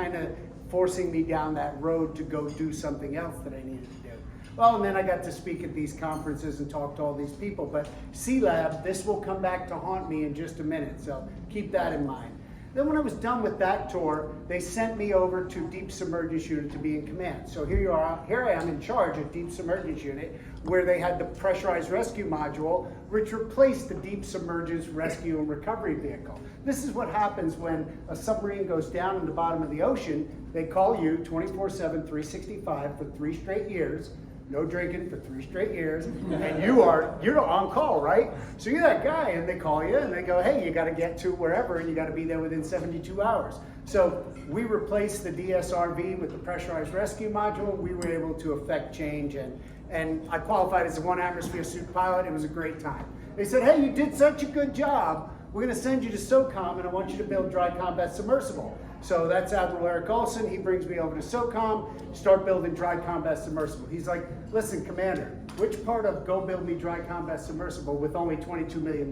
kind of forcing me down that road to go do something else that I needed to do. Well, and then I got to speak at these conferences and talk to all these people. But C-Lab, this will come back to haunt me in just a minute, so keep that in mind. Then when I was done with that tour, they sent me over to Deep Submergence Unit to be in command. So here I am in charge of Deep Submergence Unit, where they had the pressurized rescue module, which replaced the Deep Submergence Rescue and Recovery Vehicle. This is what happens when a submarine goes down in the bottom of the ocean. They call you 24/7, 365 for 3 straight years. No drinking for 3 straight years, and you're on call, right? So you're that guy, and they call you, and they go, hey, you got to get to wherever, and you got to be there within 72 hours. So we replaced the DSRV with the pressurized rescue module. We were able to effect change, and I qualified as a 1 atmosphere suit pilot. It was a great time. They said, hey, you did such a good job. We're going to send you to SOCOM, and I want you to build dry combat submersible. So that's Admiral Eric Olson. He brings me over to SOCOM, start building dry combat submersible. He's like, listen, Commander, which part of go build me dry combat submersible with only $22 million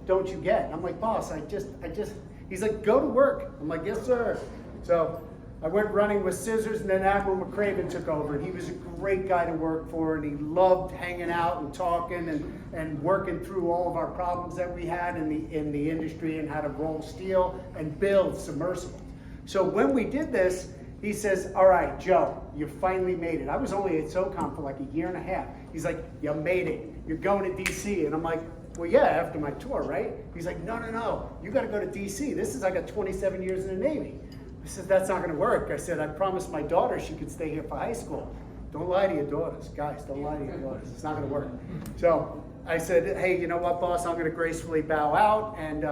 don't you get? And I'm like, boss, I just, he's like, go to work. I'm like, yes, sir. So I went running with scissors, and then Admiral McCraven took over, and he was a great guy to work for, and he loved hanging out and talking and working through all of our problems that we had in the industry and how to roll steel and build submersibles. So when we did this, he says, all right, Joe, you finally made it. I was only at SOCOM for like a year and a half. He's like, you made it. You're going to DC. And I'm like, well, yeah, after my tour, right? He's like, no, you got to go to DC. This is, I got 27 years in the Navy. I said, that's not going to work. I said, I promised my daughter she could stay here for high school. Don't lie to your daughters. Guys, don't lie to your daughters. It's not going to work. So I said, hey, you know what, boss? I'm going to gracefully bow out. And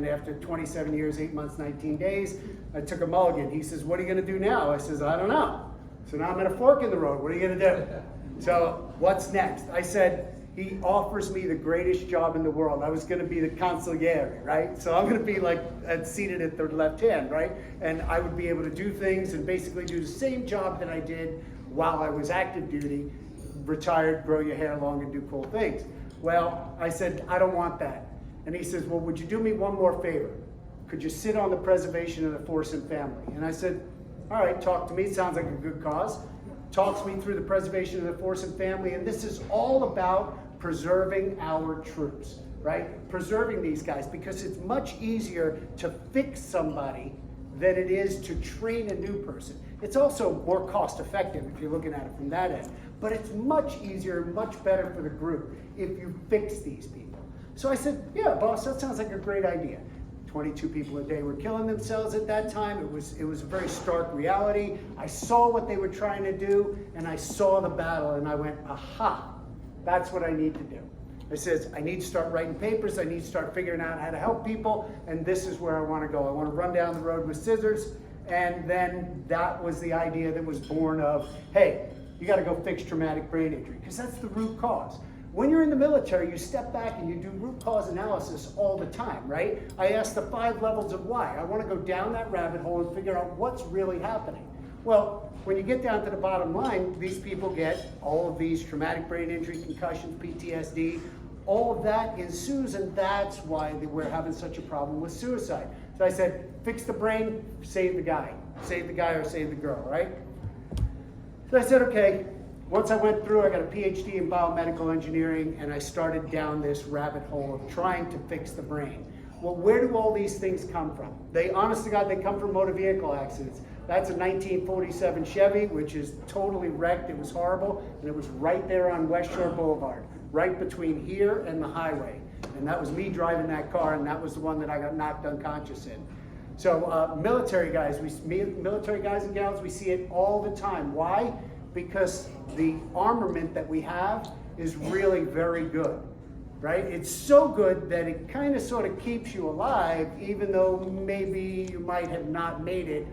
after 27 years, 8 months, 19 days, I took a mulligan. He says, what are you going to do now? I says, I don't know. So now I'm at a fork in the road. What are you going to do? So what's next? I said, he offers me the greatest job in the world. I was going to be the consigliere, right? So I'm going to be like seated at the left hand, right? And I would be able to do things and basically do the same job that I did while I was active duty, retired, grow your hair long and do cool things. Well, I said, I don't want that. And he says, well, would you do me one more favor? Could you sit on the preservation of the force and family? And I said, all right, talk to me. Sounds like a good cause. Talks me through the preservation of the force and family. And this is all about preserving our troops, right? Preserving these guys, because it's much easier to fix somebody than it is to train a new person. It's also more cost effective if you're looking at it from that end. But it's much easier, much better for the group if you fix these people. So I said, yeah, boss, that sounds like a great idea. 22 people a day were killing themselves at that time. It was a very stark reality. I saw what they were trying to do, and I saw the battle, and I went, aha, that's what I need to do. I says, I need to start writing papers. I need to start figuring out how to help people, and this is where I want to go. I want to run down the road with scissors, and then that was the idea that was born of, hey, you got to go fix traumatic brain injury, because that's the root cause. When you're in the military, you step back and you do root cause analysis all the time, right? I ask the 5 levels of why. I want to go down that rabbit hole and figure out what's really happening. Well, when you get down to the bottom line, these people get all of these traumatic brain injury, concussions, PTSD, all of that ensues, and that's why we're having such a problem with suicide. So I said, fix the brain, save the guy. Save the guy or save the girl, right? So I said, okay. Once I went through, I got a PhD in biomedical engineering, and I started down this rabbit hole of trying to fix the brain. Well, where do all these things come from? They, honest to God, they come from motor vehicle accidents. That's a 1947 Chevy, which is totally wrecked. It was horrible, and it was right there on West Shore Boulevard, right between here and the highway. And that was me driving that car, and that was the one that I got knocked unconscious in. So military guys and gals, we see it all the time. Why? Because the armament that we have is really very good, right? It's so good that it kind of sort of keeps you alive, even though maybe you might have not made it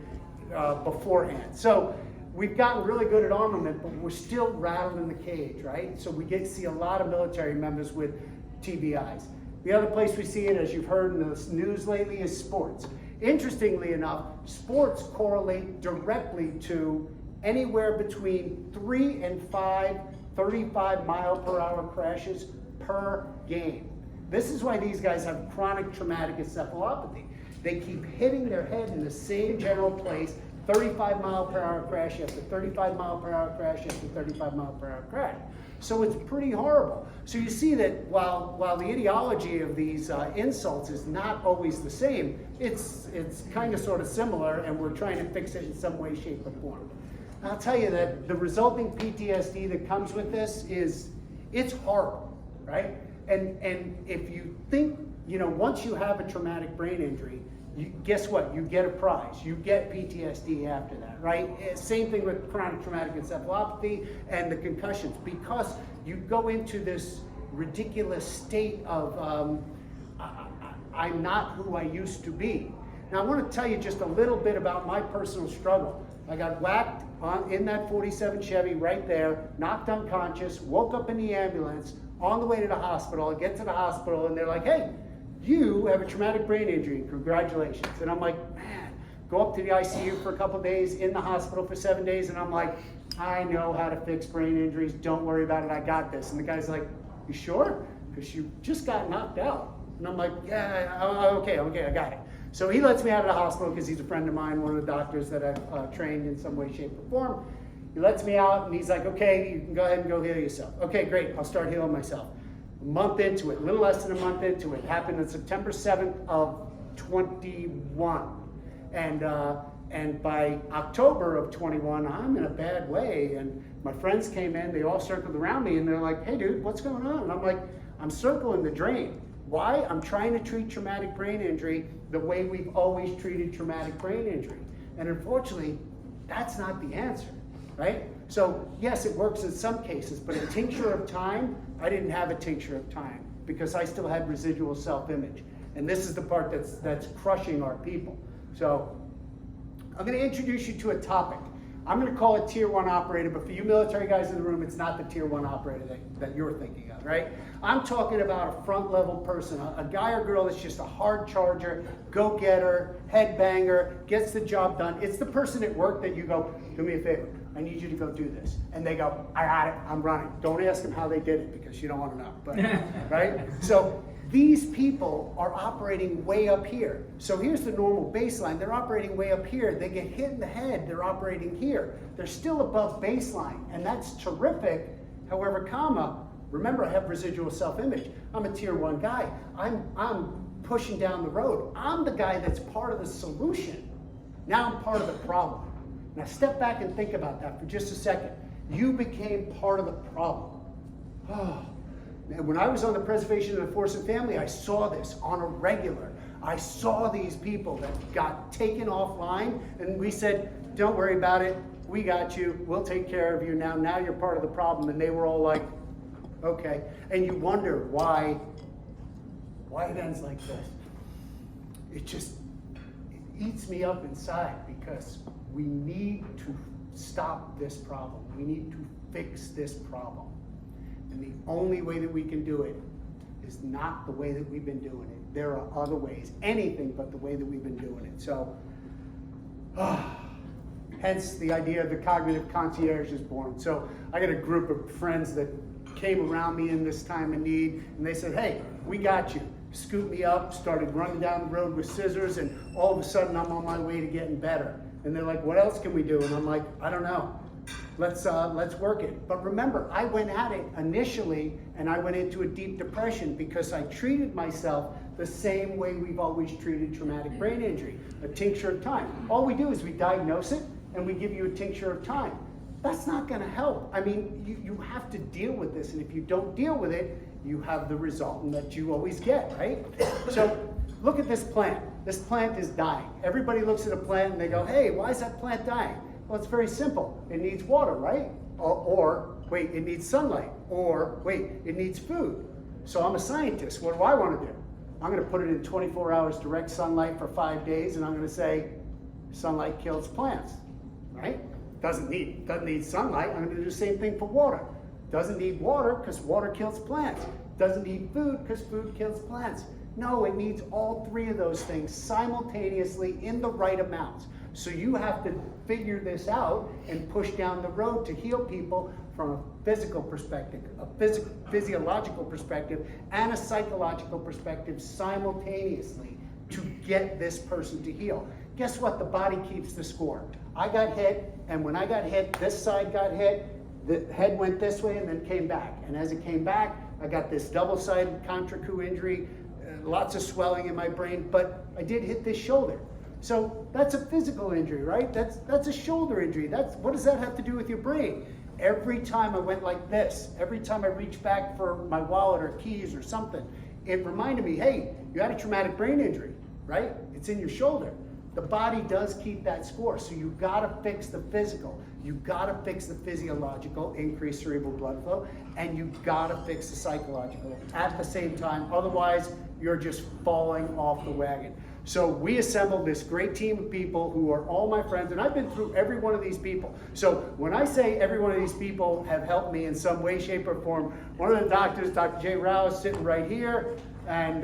beforehand. So we've gotten really good at armament, but we're still rattled in the cage, right? So we get to see a lot of military members with TBIs. The other place we see it, as you've heard in the news lately, is sports. Interestingly enough, sports correlate directly to anywhere between 3 and 5 35-mile-per-hour crashes per game. This is why these guys have chronic traumatic encephalopathy. They keep hitting their head in the same general place 35 mile per hour crash after 35 mile per hour crash after 35 mile per hour crash. So it's pretty horrible. So you see that while the ideology of these insults is not always the same, it's kind of sort of similar, and we're trying to fix it in some way, shape, or form. I'll tell you that the resulting PTSD that comes with this it's horrible, right? And if you think, once you have a traumatic brain injury, guess what? You get a prize. You get PTSD after that, right? Same thing with chronic traumatic encephalopathy and the concussions, because you go into this ridiculous state of I'm not who I used to be. Now I want to tell you just a little bit about my personal struggle. I got whacked in that 47 Chevy right there, knocked unconscious, woke up in the ambulance, on the way to the hospital. I get to the hospital and they're like, hey, you have a traumatic brain injury, congratulations. And I'm like, man, go up to the ICU for a couple of days, in the hospital for 7 days, and I'm like, I know how to fix brain injuries, don't worry about it, I got this. And the guy's like, you sure? Because you just got knocked out. And I'm like, yeah, okay, I got it. So he lets me out of the hospital because he's a friend of mine, one of the doctors that I've trained in some way, shape, or form. He lets me out and he's like, okay, you can go ahead and go heal yourself. Okay, great, I'll start healing myself. A month into it, a little less than a month into it, happened on September 7th of 21. And by October of 21, I'm in a bad way. And my friends came in, they all circled around me and they're like, hey dude, what's going on? And I'm like, I'm circling the drain. Why? I'm trying to treat traumatic brain injury the way we've always treated traumatic brain injury. And unfortunately, that's not the answer, right? So yes, it works in some cases, but a tincture of time, I didn't have a tincture of time because I still had residual self-image. And this is the part that's crushing our people. So I'm going to introduce you to a topic. I'm going to call it Tier 1 operator, but for you military guys in the room, it's not the Tier 1 operator that you're thinking of, right? I'm talking about a front level person, a guy or girl that's just a hard charger, go-getter, headbanger, gets the job done. It's the person at work that you go, do me a favor, I need you to go do this. And they go, I got it, I'm running. Don't ask them how they did it because you don't want to know, but, right? So these people are operating way up here. So here's the normal baseline. They're operating way up here. They get hit in the head, they're operating here. They're still above baseline, and that's terrific. However, remember I have residual self-image. I'm a Tier 1 guy. I'm pushing down the road. I'm the guy that's part of the solution. Now I'm part of the problem. Now step back and think about that for just a second. You became part of the problem. Oh. And when I was on the Preservation of the Force and Family, I saw this on a regular. I saw these people that got taken offline, and we said, don't worry about it, we got you, we'll take care of you now you're part of the problem. And they were all like, okay. And you wonder why it ends like this. It eats me up inside because we need to stop this problem. We need to fix this problem. And the only way that we can do it is not the way that we've been doing it. There are other ways, anything but the way that we've been doing it. So, hence the idea of the cognitive concierge is born. So I got a group of friends that came around me in this time of need, and they said, hey, we got you. Scooped me up, started running down the road with scissors, and all of a sudden I'm on my way to getting better. And they're like, what else can we do? And I'm like, I don't know. Let's work it. But remember, I went at it initially and I went into a deep depression because I treated myself the same way we've always treated traumatic brain injury, a tincture of time. All we do is we diagnose it and we give you a tincture of time. That's not going to help. I mean, you have to deal with this, and if you don't deal with it, you have the resultant that you always get, right? So look at this plant. This plant is dying. Everybody looks at a plant and they go, hey, why is that plant dying? Well, it's very simple. It needs water, right? Or wait, it needs sunlight. Or wait, it needs food. So I'm a scientist. What do I want to do? I'm going to put it in 24 hours direct sunlight for 5 days, and I'm going to say sunlight kills plants, right? Doesn't need sunlight. I'm going to do the same thing for water. Doesn't need water because water kills plants. Doesn't need food because food kills plants. No, it needs all three of those things simultaneously in the right amounts. So you have to figure this out and push down the road to heal people from a physical perspective, a physiological perspective, and a psychological perspective simultaneously to get this person to heal. Guess what? The body keeps the score. I got hit, and when I got hit, this side got hit, the head went this way and then came back. And as it came back, I got this double-sided contra-coup injury, lots of swelling in my brain, but I did hit this shoulder. So that's a physical injury, right? That's a shoulder injury. What does that have to do with your brain? Every time I went like this, every time I reached back for my wallet or keys or something, it reminded me, hey, you had a traumatic brain injury, right? It's in your shoulder. The body does keep that score, so you've got to fix the physical. You've got to fix the physiological, increased cerebral blood flow, and you've got to fix the psychological at the same time. Otherwise, you're just falling off the wagon. So we assembled this great team of people who are all my friends, and I've been through every one of these people. So when I say every one of these people have helped me in some way, shape, or form, one of the doctors, Dr. Jay Rao, is sitting right here, and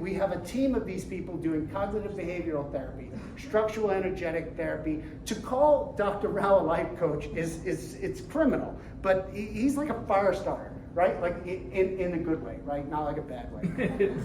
we have a team of these people doing cognitive behavioral therapy, structural energetic therapy. To call Dr. Rao a life coach it's criminal, but he's like a fire starter. Right, like in a good way, right? Not like a bad way.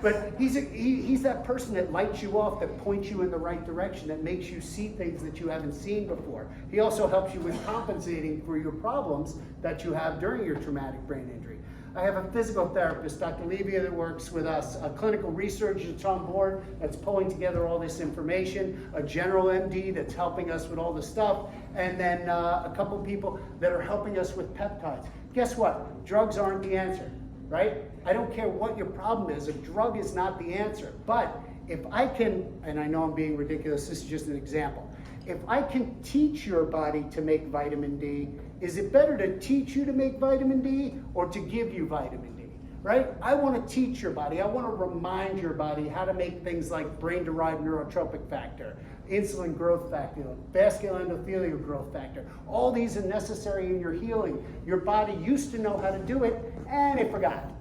but he's that person that lights you off, that points you in the right direction, that makes you see things that you haven't seen before. He also helps you with compensating for your problems that you have during your traumatic brain injury. I have a physical therapist, Dr. Levia, that works with us, a clinical researcher that's on board that's pulling together all this information, a general MD that's helping us with all the stuff, and then a couple people that are helping us with peptides. Guess what? Drugs aren't the answer, right? I don't care what your problem is. A drug is not the answer. But if I can, and I know I'm being ridiculous, this is just an example. If I can teach your body to make vitamin D, is it better to teach you to make vitamin D or to give you vitamin D, right? I want to teach your body. I want to remind your body how to make things like brain-derived neurotrophic factor, insulin growth factor, vascular endothelial growth factor. All these are necessary in your healing. Your body used to know how to do it, and it forgot.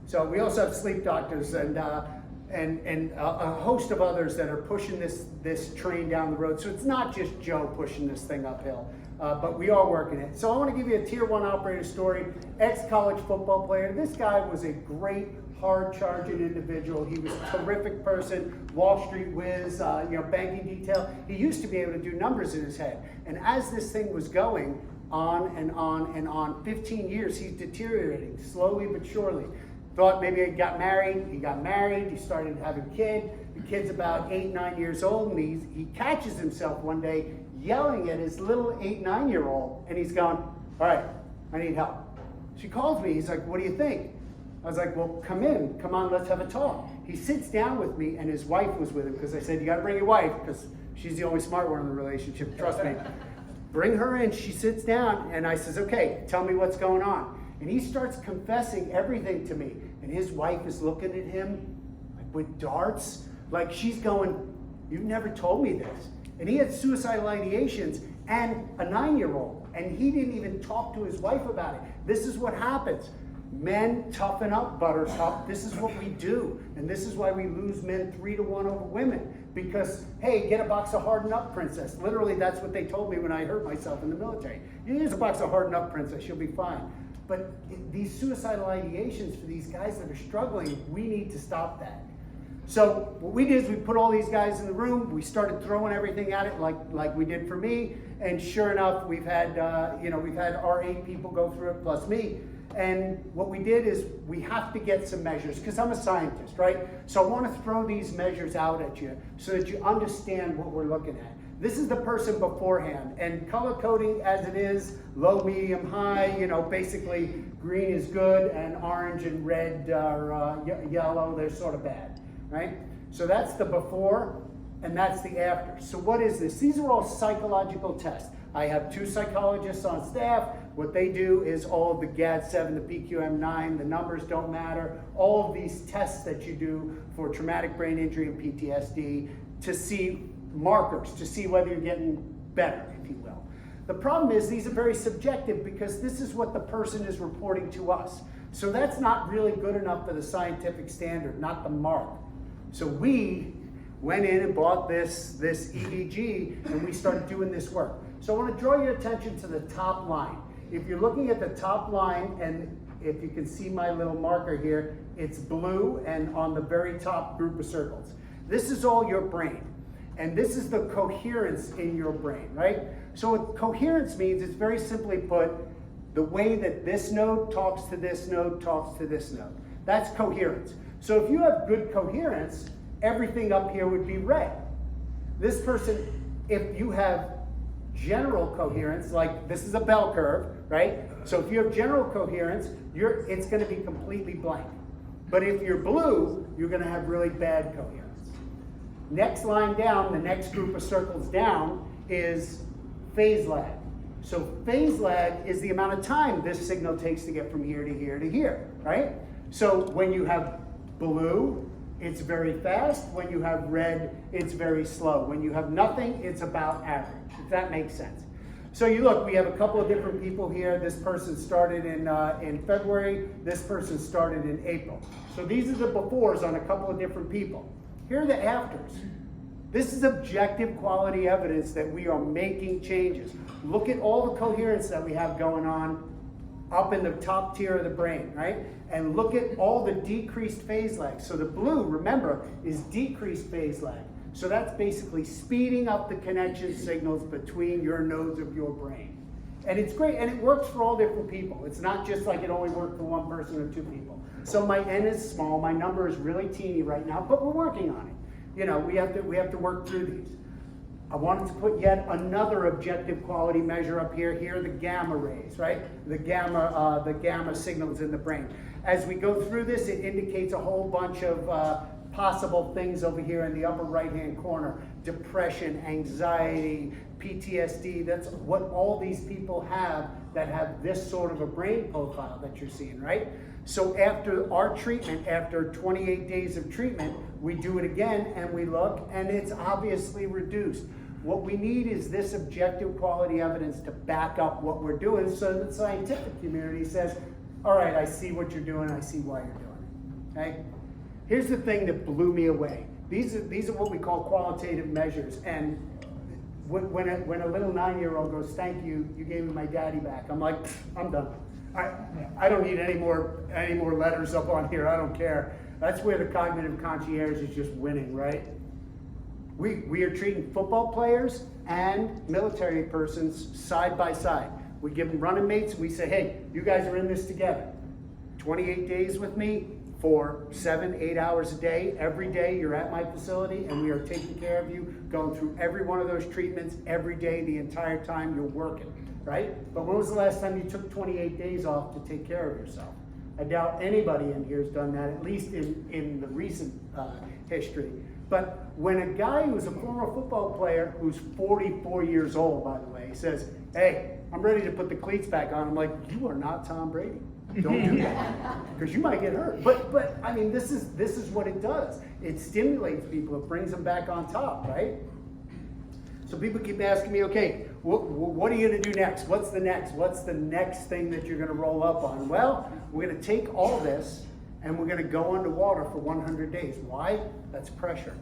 So we also have sleep doctors and a host of others that are pushing this train down the road. So it's not just Joe pushing this thing uphill, but we are working it. So I want to give you a tier 1 operator story. Ex-college football player. This guy was a great, hard-charging individual. He was a terrific person, Wall Street whiz, banking detail. He used to be able to do numbers in his head. And as this thing was going on and on and on, 15 years, he's deteriorating, slowly but surely. Thought maybe he got married, he started having a kid. The kid's about 8, 9 years old, and he catches himself one day yelling at his little 8, 9-year-old, and he's going, all right, I need help. She calls me, he's like, what do you think? I was like, well, come on, let's have a talk. He sits down with me, and his wife was with him, because I said, you gotta bring your wife, because she's the only smart one in the relationship, trust me. Bring her in, she sits down, and I says, okay, tell me what's going on. And he starts confessing everything to me. And his wife is looking at him like with darts, like she's going, you've never told me this. And he had suicidal ideations and a 9-year-old, and he didn't even talk to his wife about it. This is what happens. Men toughen up, Buttercup. This is what we do. And this is why we lose men 3-1 over women. Because, hey, get a box of Harden Up, princess. Literally, that's what they told me when I hurt myself in the military. Here's a box of Harden Up, princess. You'll be fine. But these suicidal ideations for these guys that are struggling, we need to stop that. So what we did is we put all these guys in the room. We started throwing everything at it like we did for me. And sure enough, we've had our 8 people go through it plus me. And what we did is we have to get some measures because I'm a scientist, right? So I want to throw these measures out at you so that you understand what we're looking at. This is the person beforehand, and color coding as it is, low, medium, high, basically green is good and orange and red are yellow, they're sort of bad, right? So that's the before and that's the after. So what is this? These are all psychological tests. I have 2 psychologists on staff. What they do is all of the GAD-7, the PQM-9, the numbers don't matter, all of these tests that you do for traumatic brain injury and PTSD to see markers, to see whether you're getting better, if you will. The problem is these are very subjective because this is what the person is reporting to us. So that's not really good enough for the scientific standard, not the mark. So we went in and bought this EEG and we started doing this work. So I want to draw your attention to the top line. If you're looking at the top line, and if you can see my little marker here, it's blue and on the very top group of circles. This is all your brain. And this is the coherence in your brain, right? So what coherence means, it's very simply put, the way that this node talks to this node talks to this node. That's coherence. So if you have good coherence, everything up here would be red. This person, if you have general coherence, like this is a bell curve, right? So if you have general coherence, it's going to be completely blank. But if you're blue, you're going to have really bad coherence. Next line down, the next group of circles down is phase lag. So phase lag is the amount of time this signal takes to get from here to here to here, right? So when you have blue, it's very fast. When you have red, it's very slow. When you have nothing, it's about average, if that makes sense. So you look, we have a couple of different people here. This person started in February. This person started in April. So these are the befores on a couple of different people. Here are the afters. This is objective quality evidence that we are making changes. Look at all the coherence that we have going on up in the top tier of the brain, right? And look at all the decreased phase lag. So the blue, remember, is decreased phase lag. So that's basically speeding up the connection signals between your nodes of your brain. And it's great, and it works for all different people. It's not just like it only worked for one person or two people. So my N is small, my number is really teeny right now, but we're working on it. You know, we have to work through these. I wanted to put yet another objective quality measure up here. Here are the gamma rays, right? The gamma signals in the brain. As we go through this, it indicates a whole bunch of possible things over here in the upper right-hand corner. Depression, anxiety, PTSD, that's what all these people have that have this sort of a brain profile that you're seeing, right? So after our treatment, after 28 days of treatment, we do it again and we look, and it's obviously reduced. What we need is this objective quality evidence to back up what we're doing so that the scientific community says, all right, I see what you're doing, I see why you're doing it, okay? Here's the thing that blew me away. These are what we call qualitative measures, and when a little 9-year-old goes, thank you, you gave me my daddy back, I'm like, I'm done. I don't need any more letters up on here, I don't care. That's where the cognitive concierge is just winning, right? We are treating football players and military persons side by side. We give them running mates and we say, hey, you guys are in this together. 28 days with me for 7-8 hours a day. Every day you're at my facility and we are taking care of you, going through every one of those treatments every day, the entire time you're working, right? But when was the last time you took 28 days off to take care of yourself? I doubt anybody in here has done that, at least in the recent history. But when a guy who's a former football player, who's 44 years old, by the way, says, hey, I'm ready to put the cleats back on, I'm like, you are not Tom Brady. Don't do that, because you might get hurt. But I mean, this is what it does. It stimulates people. It brings them back on top, right? So people keep asking me, okay, what are you going to do next? What's the next? What's the next thing that you're going to roll up on? Well, we're going to take all this and we're going to go underwater for 100 days. Why? That's pressure.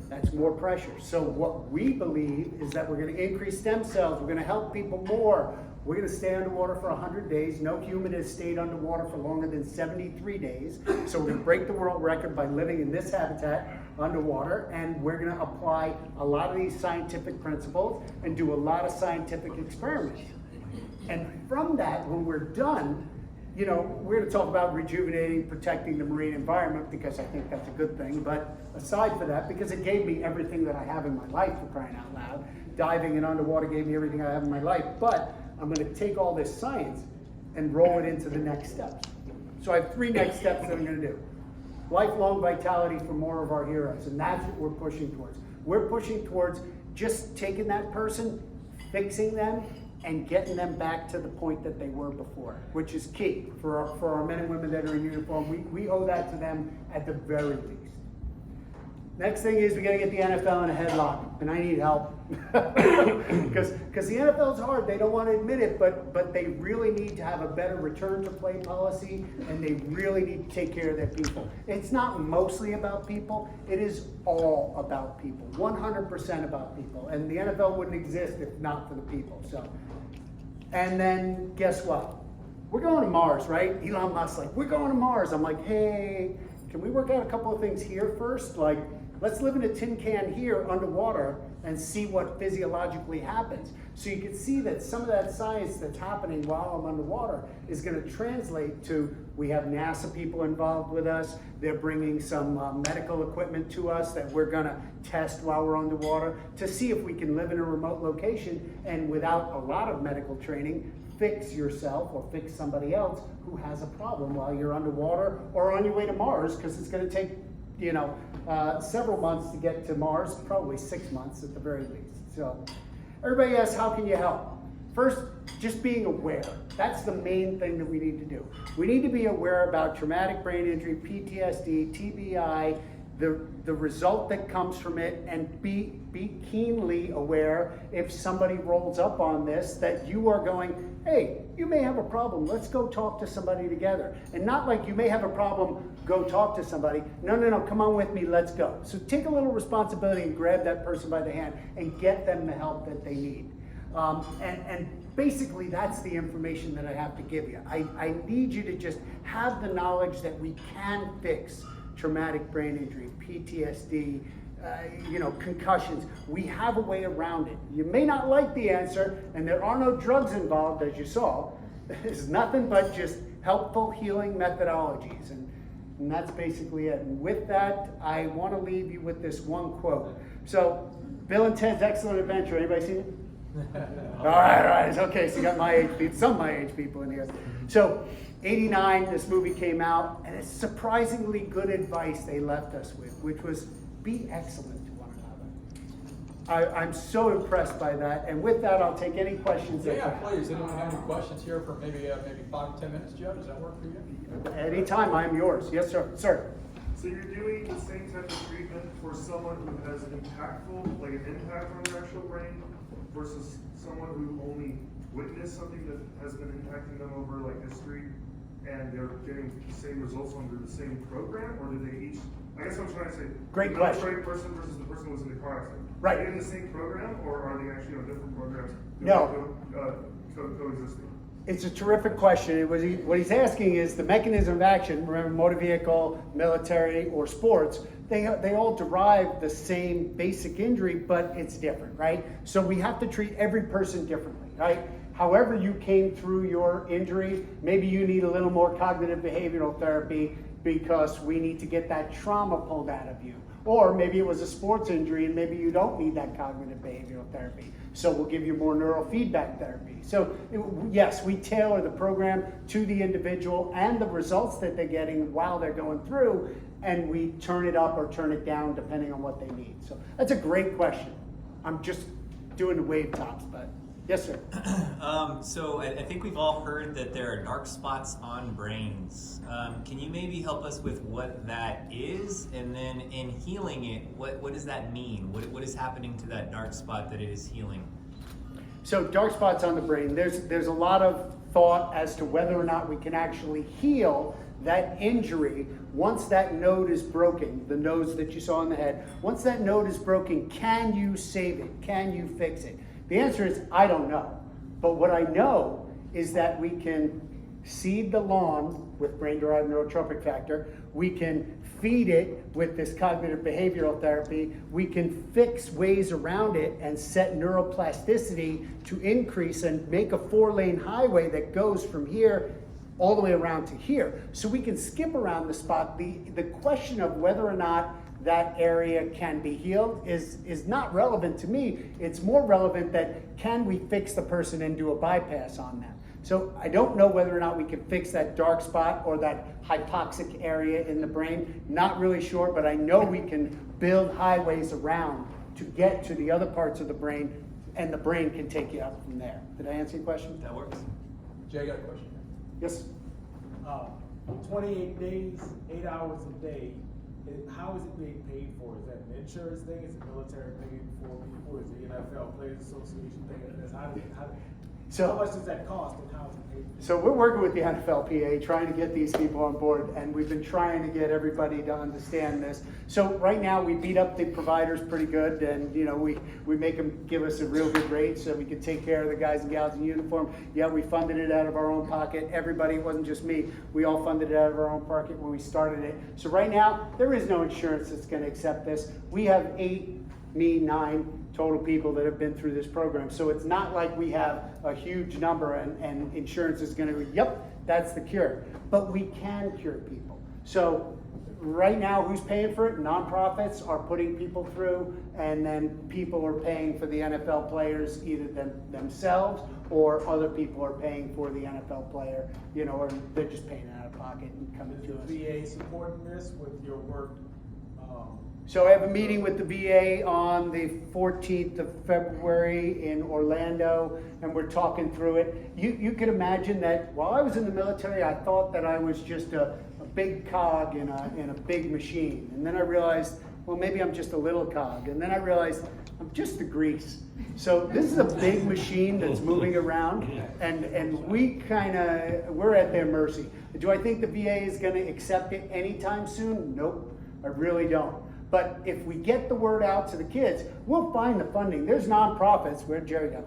That's more pressure. So what we believe is that we're going to increase stem cells. We're going to help people more. We're going to stay underwater for 100 days. No human has stayed underwater for longer than 73 days. So we're going to break the world record by living in this habitat underwater, and we're going to apply a lot of these scientific principles and do a lot of scientific experiments. And from that, when we're done, you know, we're going to talk about rejuvenating, protecting the marine environment, because I think that's a good thing. But aside from that, because it gave me everything that I have in my life, for crying out loud, diving and underwater gave me everything I have in my life. But I'm going to take all this science and roll it into the next steps. So I have 3 next steps that I'm going to do. Lifelong vitality for more of our heroes, and that's what we're pushing towards. We're pushing towards just taking that person, fixing them, and getting them back to the point that they were before, which is key for our men and women that are in uniform. We owe that to them at the very least. Next thing is we got to get the NFL in a headlock, and I need help. Because the NFL's hard. They don't want to admit it, but they really need to have a better return to play policy, and they really need to take care of their people. It's not mostly about people. It is all about people, 100% about people. And the NFL wouldn't exist if not for the people. So, and then guess what? We're going to Mars, right? Elon Musk's like, we're going to Mars. I'm like, hey, can we work out a couple of things here first? Like, let's live in a tin can here underwater and see what physiologically happens. So you can see that some of that science that's happening while I'm underwater is going to translate to, we have NASA people involved with us. They're bringing some medical equipment to us that we're going to test while we're underwater to see if we can live in a remote location and without a lot of medical training, fix yourself or fix somebody else who has a problem while you're underwater or on your way to Mars, because it's going to take, several months to get to Mars, probably 6 months at the very least. So everybody asks, how can you help? First, just being aware. That's the main thing that we need to do. We need to be aware about traumatic brain injury, PTSD, TBI, the result that comes from it, and be keenly aware if somebody rolls up on this that you are going, hey, you may have a problem, let's go talk to somebody together. And not like you may have a problem, go talk to somebody. No, come on with me, let's go. So take a little responsibility and grab that person by the hand and get them the help that they need. And basically that's the information that I have to give you. I need you to just have the knowledge that we can fix traumatic brain injury, PTSD, concussions. We have a way around it. You may not like the answer, and there are no drugs involved, as you saw. It's nothing but just helpful healing methodologies, and that's basically it. And with that, I want to leave you with this one quote. So, Bill and Ted's Excellent Adventure. Anybody seen it? All right. It's okay. So you got my age people, some of my age people in here. So, 89, this movie came out, and it's surprisingly good advice they left us with, which was be excellent to one another. I'm so impressed by that, and with that, I'll take any questions. Yeah, please. Anyone have any questions here for maybe 5 to 10 minutes, Joe? Does that work for you? Anytime, I'm yours. Yes, sir. Sir. So you're doing the same type of treatment for someone who has an impactful, like an impact on their actual brain, versus someone who only witnessed something that has been impacting them over like history, and they're getting the same results under the same program, or do they each? I guess what I'm trying to say. Great question. The brain person versus the person who was in the car accident. Right. Are they in the same program, or are they actually on different programs? No. Coexisting. It's a terrific question. What he's asking is the mechanism of action. Remember, motor vehicle, military, or sports, they all derive the same basic injury, but it's different, right? So we have to treat every person differently, right? However you came through your injury, maybe you need a little more cognitive behavioral therapy because we need to get that trauma pulled out of you. Or maybe it was a sports injury and maybe you don't need that cognitive behavioral therapy. So we'll give you more neurofeedback therapy. So yes, we tailor the program to the individual and the results that they're getting while they're going through, and we turn it up or turn it down depending on what they need. So that's a great question. I'm just doing the wave tops, but yes, sir. So I think we've all heard that there are dark spots on brains. Can you maybe help us with what that is? And then in healing it, what does that mean? What is happening to that dark spot that it is healing? So dark spots on the brain, there's a lot of thought as to whether or not we can actually heal that injury once that node is broken, the nodes that you saw in the head. Once that node is broken, can you save it? Can you fix it? The answer is, I don't know. But what I know is that we can seed the lawn with brain-derived neurotropic factor. We can feed it with this cognitive behavioral therapy. We can fix ways around it and set neuroplasticity to increase and make a 4-lane highway that goes from here all the way around to here. So we can skip around the spot. The question of whether or not that area can be healed is not relevant to me. It's more relevant that can we fix the person and do a bypass on them. So I don't know whether or not we can fix that dark spot or that hypoxic area in the brain. Not really sure, but I know we can build highways around to get to the other parts of the brain, and the brain can take you up from there. Did I answer your question? That works. Jay, got a question? Yes. 28 days, 8 hours a day. How is it being paid for? Is that an insurance thing? Is the military paying for people? Is the NFL Players Association paying for this? How much does that cost, and how is it paid for? So we're working with the NFLPA, trying to get these people on board, and we've been trying to get everybody to understand this. So right now we beat up the providers pretty good, and we make them give us a real good rate so we can take care of the guys and gals in uniform. Yeah, we funded it out of our own pocket. Everybody, it wasn't just me. We all funded it out of our own pocket when we started it. So right now there is no insurance that's going to accept this. We have 8, me 9 total people that have been through this program. So it's not like we have a huge number and insurance is going to, yep, that's the cure. But we can cure people. So right now, who's paying for it? Nonprofits are putting people through, and then people are paying for the NFL players, either themselves or other people are paying for the NFL player, you know, or they're just paying out of pocket and coming Is to us. the VA supporting this with your work? So I have a meeting with the VA on the 14th of February in Orlando, and we're talking through it. You can imagine that while I was in the military, I thought that I was just a big cog in a big machine. And then I realized, well, maybe I'm just a little cog. And then I realized I'm just the grease. So this is a big machine that's moving around, and we're at their mercy. Do I think the VA is going to accept it anytime soon? Nope, I really don't. But if we get the word out to the kids, we'll find the funding. There's nonprofits. Where'd Jerry go?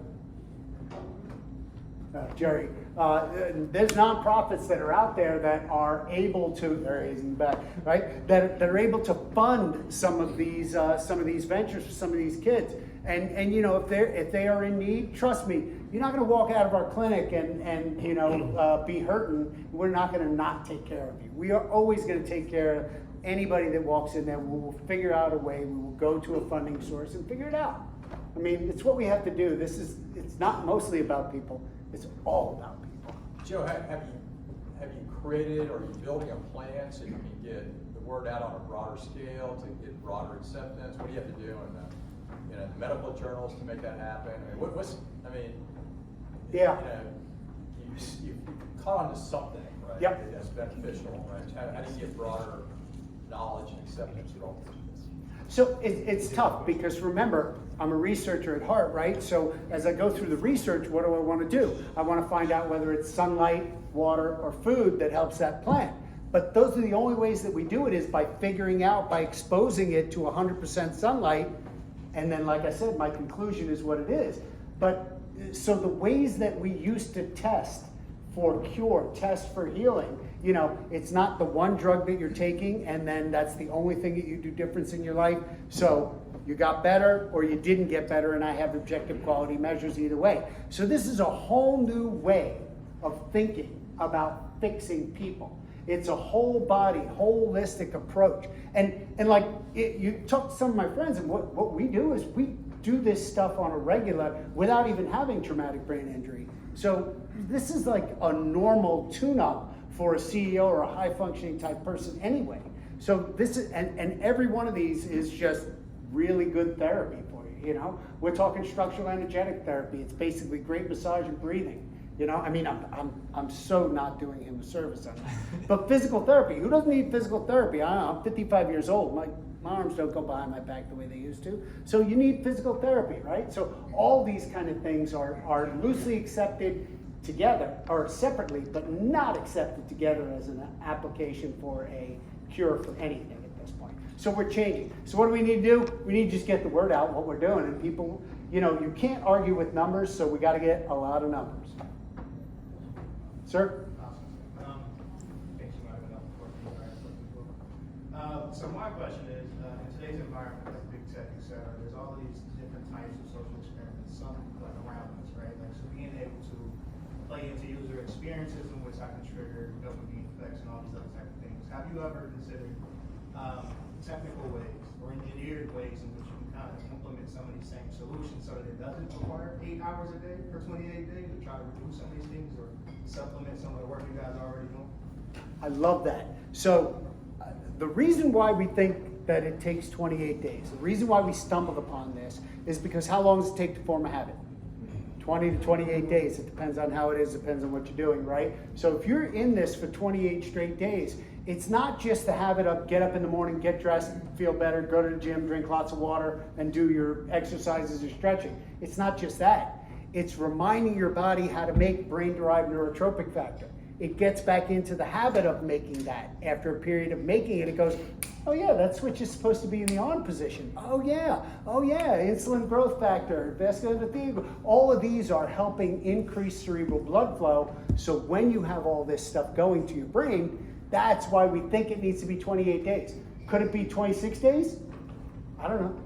Jerry. There's nonprofits that are out there that are able to, there he is in the back, right? That are able to fund some of these ventures for some of these kids. And you know, if they are in need, trust me, you're not going to walk out of our clinic and you know be hurting. We're not going to not take care of you. We are always going to take care of anybody that walks in there. We will figure out a way. We will go to a funding source and figure it out. I mean, it's what we have to do. It's not mostly about people. It's all about people. Joe, have you created or are you building a plan so you can get the word out on a broader scale to get broader acceptance? What do you have to do in the medical journals to make that happen? Yeah. You caught on to something, right? Yep. That's beneficial, right? How do you get broader knowledge and acceptance of all this? So it's tough because remember, I'm a researcher at heart, right? So as I go through the research, what do I want to do? I want to find out whether it's sunlight, water, or food that helps that plant. But those are the only ways that we do it is by figuring out, by exposing it to 100% sunlight. And then, like I said, my conclusion is what it is. But so the ways that we used to test for cure, test for healing, you know, it's not the one drug that you're taking and then that's the only thing that you do difference in your life. So you got better or you didn't get better, and I have objective quality measures either way. So this is a whole new way of thinking about fixing people. It's a whole body, holistic approach. And like you talk to some of my friends, and what we do is we do this stuff on a regular without even having traumatic brain injury. So this is like a normal tune-up for a CEO or a high-functioning type person anyway. So this is, and every one of these is just really good therapy for you, you know? We're talking structural energetic therapy. It's basically great massage and breathing. You know, I mean, I'm so not doing him a service on that. But physical therapy, who doesn't need physical therapy? I'm 55 years old. My arms don't go behind my back the way they used to. So you need physical therapy, right? So all these kind of things are loosely accepted together or separately, but not accepted together as an application for a cure for anything at this point. So we're changing. So what do we need to do? We need to just get the word out what we're doing, and people, you know, you can't argue with numbers, so we got to get a lot of numbers. Sir? So my question is, in today's environment, like big tech, et cetera, there's all these different types of social experiments, some like around us, right? Like, so being able to play into user experiences in which I can trigger dopamine effects and all these other type of things. Have you ever considered technical ways or engineered ways in which you can kind of implement some of these same solutions so that it doesn't require 8 hours a day for 28 days to try to reduce some of these things or supplement some of the work you guys are already doing? I love that. So the reason why we think that it takes 28 days, the reason why we stumbled upon this is because how long does it take to form a habit? 20 to 28 days. It depends on how it is, depends on what you're doing, right? So if you're in this for 28 straight days, it's not just the habit of get up in the morning, get dressed, feel better, go to the gym, drink lots of water, and do your exercises or stretching. It's not just that. It's reminding your body how to make brain-derived neurotropic factor. It gets back into the habit of making that. After a period of making it, it goes, oh yeah, that switch is supposed to be in the on position. Oh yeah, insulin growth factor, vascular endothelium. All of these are helping increase cerebral blood flow. So when you have all this stuff going to your brain, that's why we think it needs to be 28 days. Could it be 26 days? I don't know.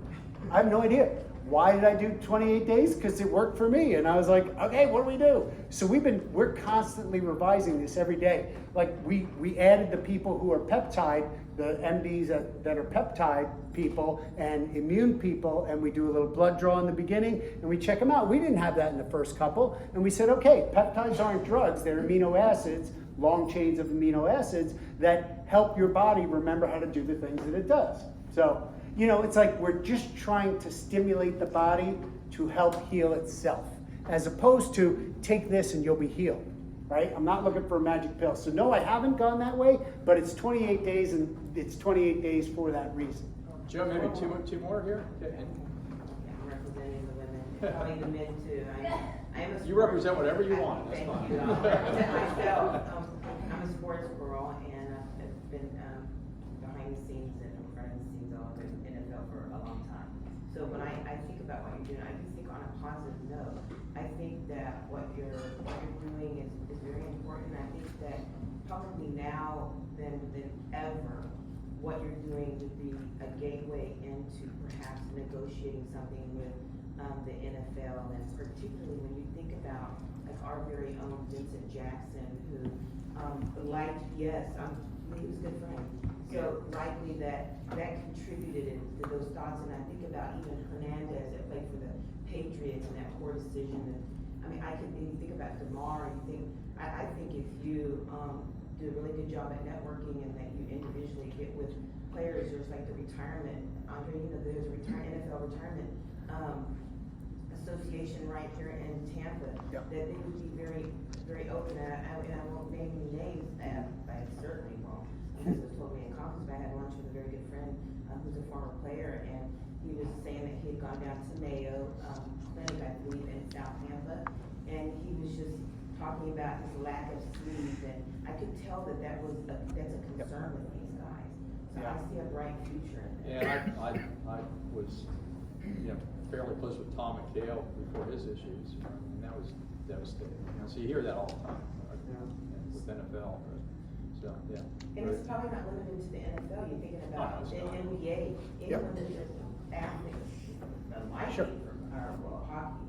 I have no idea. why did I do 28 days? Because it worked for me. And I was like, okay, what do we do? So we're constantly revising this every day. Like we added the people who are peptide, the MDs that are peptide people and immune people, and we do a little blood draw in the beginning and we check them out. We didn't have that in the first couple. And we said, okay, peptides aren't drugs, they're amino acids, long chains of amino acids that help your body remember how to do the things that it does. So, you know, it's like we're just trying to stimulate the body to help heal itself, as opposed to take this and you'll be healed, right? I'm not looking for a magic pill. So no, I haven't gone that way, but it's 28 days and it's 28 days for that reason. Joe, maybe two more here? Okay. I'm representing the women, and probably the men too. I am a You sports- represent whatever you want, that's Thank fine. you. I represent myself. I'm a sports girl, and I've been behind the scenes and in front of the scenes all over NFL for a long time. So when I think about what you're doing, I do think on a positive note. I think that what you're doing is very important. I think that probably now than ever, what you're doing would be a gateway into perhaps negotiating something with the NFL, and particularly when you think about like our very own Vincent Jackson, who he was a good friend. So likely that contributed to those thoughts, and I think about even Hernandez that played for the Patriots and that poor decision. And I mean, when you think about DeMar, I think if you do a really good job at networking and that you individually get with players, there's like the retirement, Andre, you know, there's a NFL retirement association right here in Tampa, Yep. that they would be very, very open, and I won't name any names, I certainly won't. This was told me in conference, but I had lunch with a very good friend who's a former player, and he was saying that he had gone down to Mayo Clinic, I believe, in South Tampa, and he was just talking about his lack of sleep, and I could tell that that's a concern with these guys. So I see a bright future in that. And I was, fairly close with Tom McHale before his issues, and that was devastating. So you hear that all the time with NFL. So yeah. And it's probably not limited to the NFL. You're thinking about the NBA, anyone that's just athletes, like Sure. or hockey.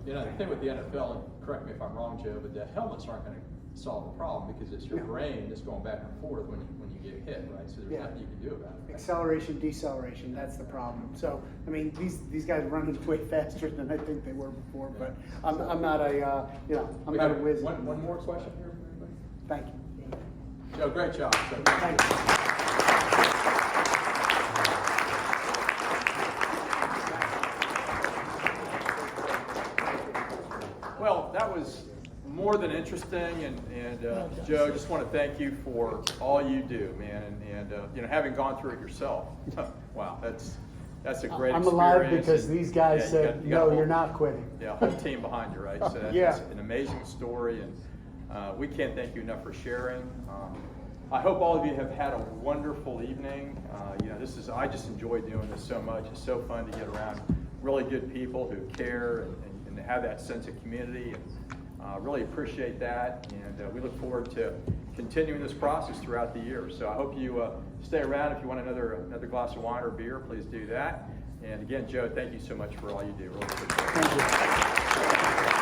The thing with the NFL, and correct me if I'm wrong, Joe, but the helmets aren't going to solve the problem because it's your brain that's going back and forth when you get hit, right? So there's nothing you can do about it. Acceleration, deceleration, that's the problem. So, I mean, these guys are running way faster than I think they were before, but I'm not a, I'm not a whiz. One more question here for everybody? Thank you. Joe, great job. Thank you. Well, that was more than interesting, and Joe, just want to thank you for all you do, man, and having gone through it yourself. Wow, that's a great experience. I'm alive because these guys you said, got no, a you're not quitting. Yeah, a whole team behind you, right? So that's an amazing story, and we can't thank you enough for sharing. I hope all of you have had a wonderful evening. I just enjoy doing this so much. It's so fun to get around really good people who care and have that sense of community. And really appreciate that. And we look forward to continuing this process throughout the year. So I hope you stay around. If you want another glass of wine or beer, please do that. And again, Joe, thank you so much for all you do. Really appreciate it. Thank you.